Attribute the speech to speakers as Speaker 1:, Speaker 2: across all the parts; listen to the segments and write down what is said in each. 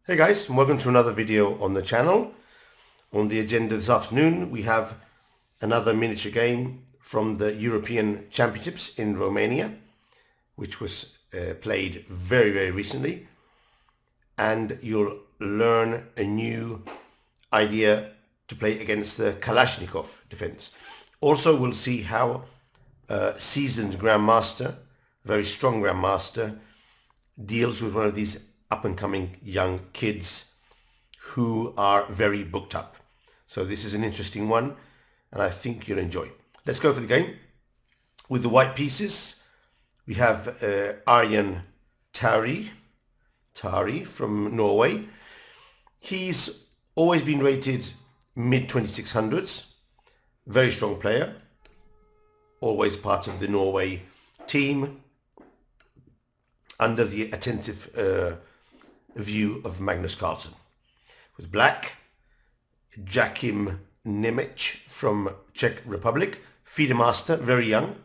Speaker 1: Hey guys, and welcome to another video on the channel. On the agenda this afternoon we have another miniature game from the European Championships in Romania, which was played very recently, and you'll learn a new idea to play against the Kalashnikov defense. Also we'll see how a seasoned grandmaster, very strong grandmaster, deals with one of these up-and-coming young kids who are very booked up. So this is an interesting one, and I think you'll enjoy. Let's go for the game. With the white pieces, we have Arjen Tari from Norway. He's always been rated mid-2600s. Very strong player. Always part of the Norway team, under the attentive view of Magnus Carlsen. With black, Jakim Nemec from Czech Republic, FIDE master, very young.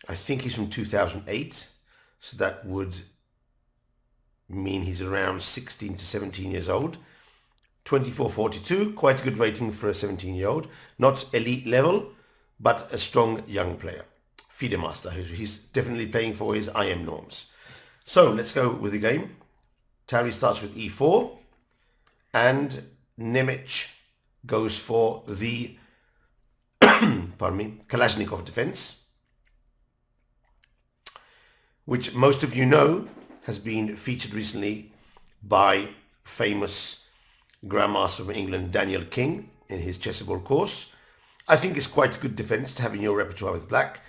Speaker 1: I think he's from 2008, so that would mean he's around 16 to 17 years old. 2442, quite a good rating for a 17-year-old. Not elite level, but a strong young player. FIDE master, he's definitely playing for his IM norms. So let's go with the game. Tari starts with e4, and Nemec goes for the Kalashnikov defense, which most of you know has been featured recently by famous grandmaster from England Daniel King in his chessable course. I think it's quite a good defense to have in your repertoire with black,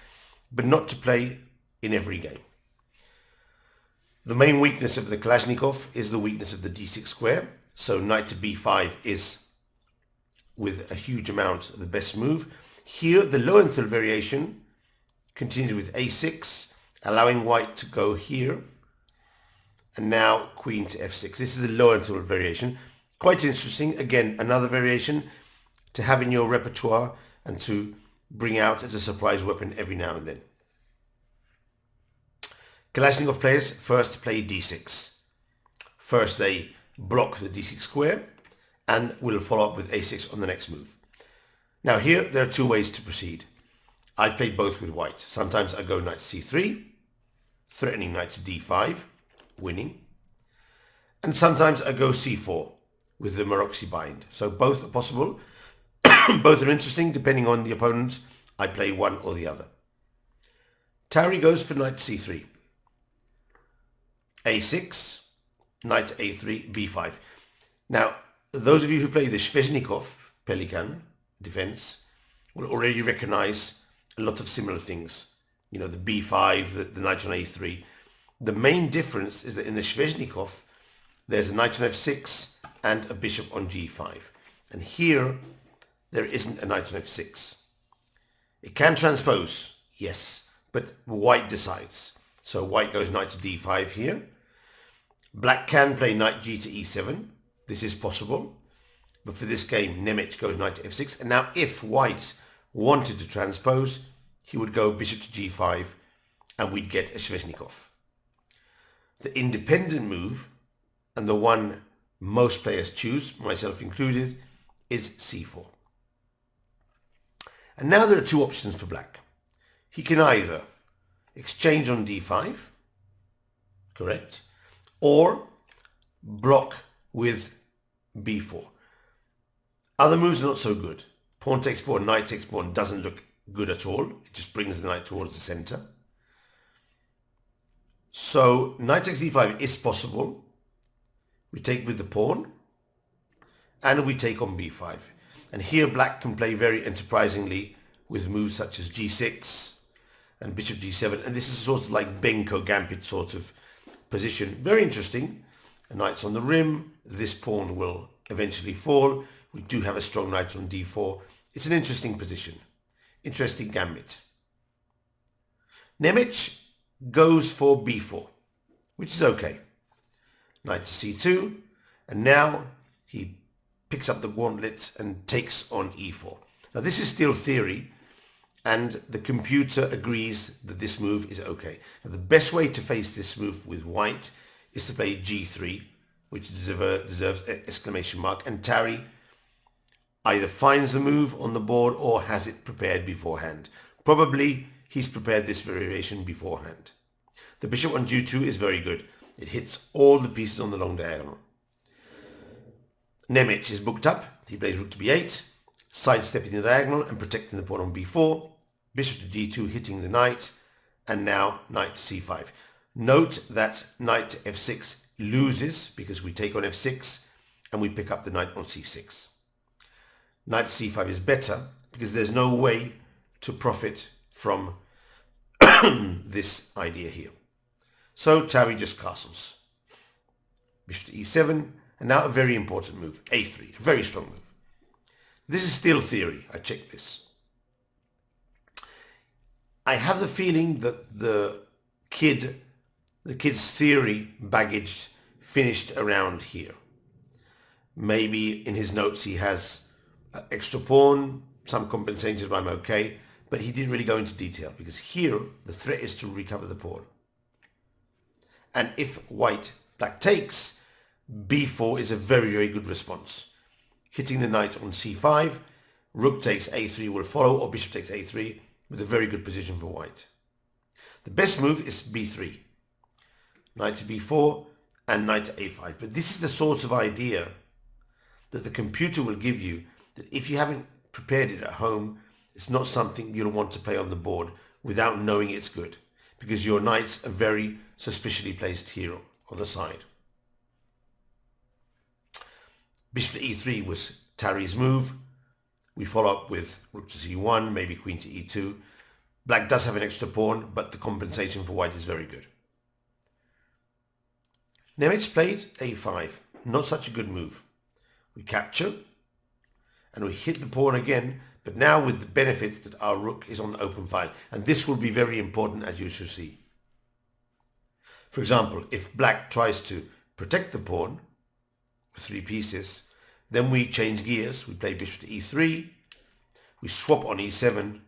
Speaker 1: but not to play in every game. The main weakness of the Kalashnikov is the weakness of the d6 square, so knight to b5 is, with a huge amount, the best move. Here the Lowenthal variation continues with a6, allowing white to go here, and now queen to f6. This is the Lowenthal variation. Quite interesting. Again, another variation to have in your repertoire and to bring out as a surprise weapon every now and then. Kalashnikov players first play d6. First they block the d6 square and will follow up with a6 on the next move. Now here there are two ways to proceed. I've played both with white. Sometimes I go knight to c3, threatening knight to d5, winning. And sometimes I go c4 with the Maroczy bind. So both are possible. Both are interesting depending on the opponent. I play one or the other. Tari goes for knight c3. a6, knight to a3, b5. Now, those of you who play the Sveshnikov Pelikan defense will already recognize a lot of similar things. You know, the b5, the knight on a3. The main difference is that in the Sveshnikov, there's a knight on f6 and a bishop on g5. And here, there isn't a knight on f6. It can transpose, yes, but white decides. So white goes knight to d5 here. Black can play knight g to e7. This is possible. But for this game, Nemec goes knight to f6. And now if white wanted to transpose, he would go bishop to g5 and we'd get a Sveshnikov. The independent move, and the one most players choose, myself included, is c4. And now there are two options for black. He can either exchange on d5, correct, or block with b4. Other moves are not so good. Pawn takes pawn, knight takes pawn doesn't look good at all. It just brings the knight towards the center. So knight takes d5 is possible. We take with the pawn, and we take on b5. And here black can play very enterprisingly with moves such as g6, and bishop g7, and this is sort of like Benko Gambit sort of position. Very interesting. A knight's on the rim. This pawn will eventually fall. We do have a strong knight on d4. It's an interesting position. Interesting gambit. Nemec goes for b4, which is okay. Knight to c2, and now he picks up the gauntlet and takes on e4. Now this is still theory, and the computer agrees that this move is okay. Now, the best way to face this move with white is to play g3 which deserves an exclamation mark. And Tari either finds the move on the board or has it prepared beforehand. Probably he's prepared this variation beforehand. The bishop on G2 is very good. It hits all the pieces on the long diagonal. Nemec is booked up. He plays rook to b8, sidestepping the diagonal and protecting the pawn on b4. Bishop to d2, hitting the knight, and now knight to c5. Note that knight to f6 loses because we take on f6 and we pick up the knight on c6. Knight to c5 is better because there's no way to profit from this idea here. So Tari just castles. Bishop to e7, and now a very important move, a3, a very strong move. This is still theory, I checked this. I have the feeling that the kid's theory baggage finished around here. Maybe in his notes he has extra pawn, some compensations, but I'm okay. But he didn't really go into detail because here the threat is to recover the pawn. And if black takes, b4 is a very, very good response. Hitting the knight on c5, rook takes a3 will follow, or bishop takes a3 with a very good position for white. The best move is b3. Knight to b4 and knight to a5. But this is the sort of idea that the computer will give you, that if you haven't prepared it at home, it's not something you'll want to play on the board without knowing it's good, because your knights are very suspiciously placed here on the side. Bishop to e3 was Tari's move. We follow up with rook to c1, maybe queen to e2. Black does have an extra pawn, but the compensation for white is very good. Nemec played a5. Not such a good move. We capture, and we hit the pawn again, but now with the benefit that our rook is on the open file. And this will be very important, as you shall see. For example, if black tries to protect the pawn with 3 pieces, then we change gears. We play bishop to e3, we swap on e7,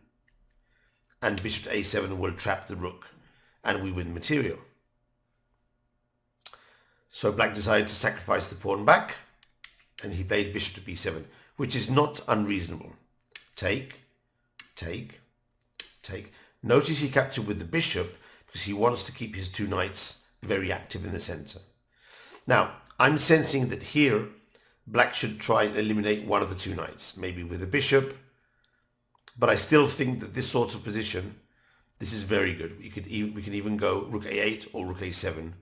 Speaker 1: and bishop to a7 will trap the rook, and we win material. So black decided to sacrifice the pawn back, and he played bishop to b7, which is not unreasonable. Take, take, take. Notice he captured with the bishop because he wants to keep his 2 knights very active in the center. Now, I'm sensing that here black should try and eliminate one of the 2 knights, maybe with a bishop, but I still think that this sort of position, this is very good. We can even go rook a8 or rook a7,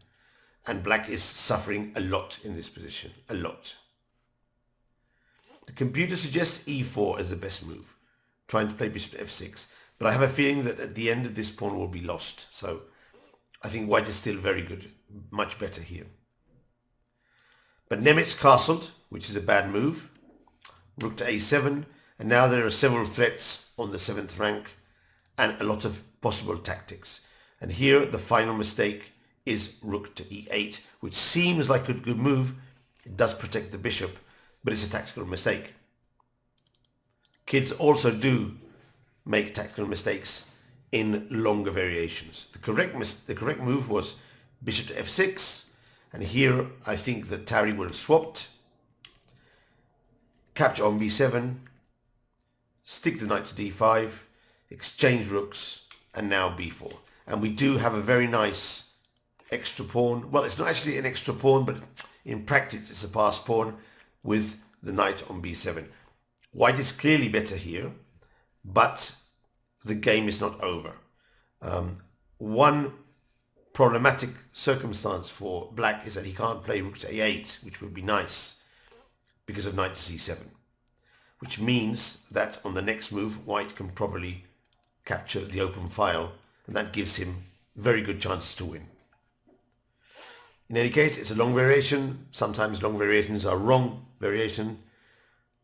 Speaker 1: and black is suffering a lot in this position, a lot. The computer suggests e4 as the best move, trying to play bishop to f6, but I have a feeling that at the end of this pawn will be lost, so I think white is still very good, much better here. But Nemec castled, which is a bad move. Rook to a7, and now there are several threats on the 7th rank and a lot of possible tactics. And here the final mistake is rook to e8, which seems like a good move. It does protect the bishop, but it's a tactical mistake. Kids also do make tactical mistakes in longer variations. The correct move was bishop to f6, and here I think that Tari would have swapped, capture on b7, stick the knight to d5, exchange rooks, and now b4. And we do have a very nice extra pawn. Well, it's not actually an extra pawn, but in practice it's a passed pawn with the knight on b7. White is clearly better here, but the game is not over. One problematic circumstance for black is that he can't play rook to a8, which would be nice because of knight to c7, which means that on the next move white can probably capture the open file, and that gives him very good chances to win. In any case, it's a long variation. Sometimes long variations are wrong variation,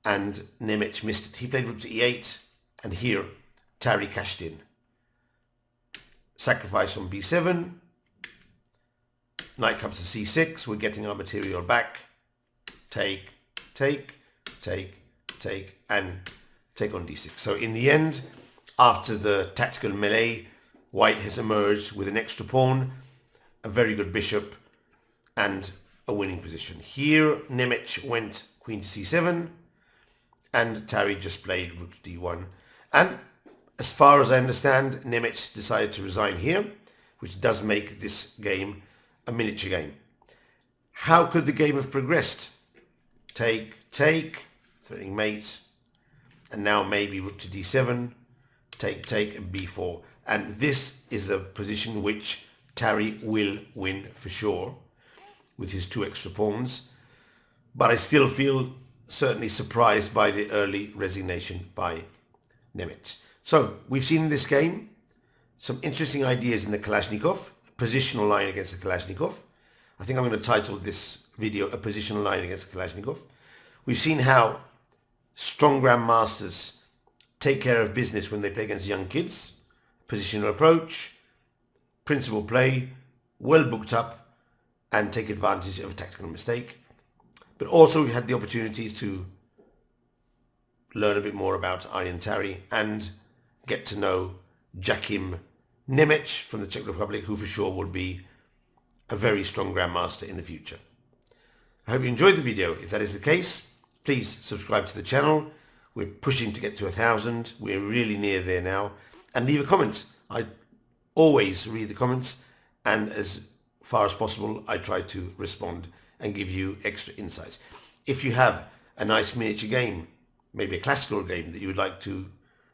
Speaker 1: and Nemec missed it. He played rook to e8, and here Tari cashed in. Sacrifice on b7, knight comes to c6, we're getting our material back. Take, take, take, take, and take on d6. So in the end, after the tactical melee, white has emerged with an extra pawn, a very good bishop, and a winning position. Here, Nemec went queen to c7, and Tari just played rook to d1. And as far as I understand, Nemec decided to resign here, which does make this game a miniature game. How could the game have progressed? Take, threatening mate, and now maybe rook to d7, take, and b4. And this is a position which Tari will win for sure with his 2 extra pawns. But I still feel certainly surprised by the early resignation by Nemec. So we've seen in this game some interesting ideas in the Kalashnikov, a positional line against the Kalashnikov. I think I'm going to title this video a positional line against the Kalashnikov. We've seen how strong grandmasters take care of business when they play against young kids. Positional approach, principal play, well booked up, and take advantage of a tactical mistake. But also we had the opportunities to learn a bit more about Arjen Tari and get to know Jakim Nemec from the Czech Republic, who for sure will be a very strong grandmaster in the future. I hope you enjoyed the video. If that is the case, please subscribe to the channel. We're pushing to get to 1,000. We're really near there now. And leave a comment. I always read the comments, and as far as possible I try to respond and give you extra insights. If you have a nice miniature game, maybe a classical game that you would like to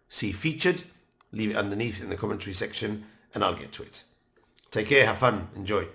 Speaker 1: see featured, leave it underneath in the commentary section and I'll get to it. Take care, have fun, enjoy.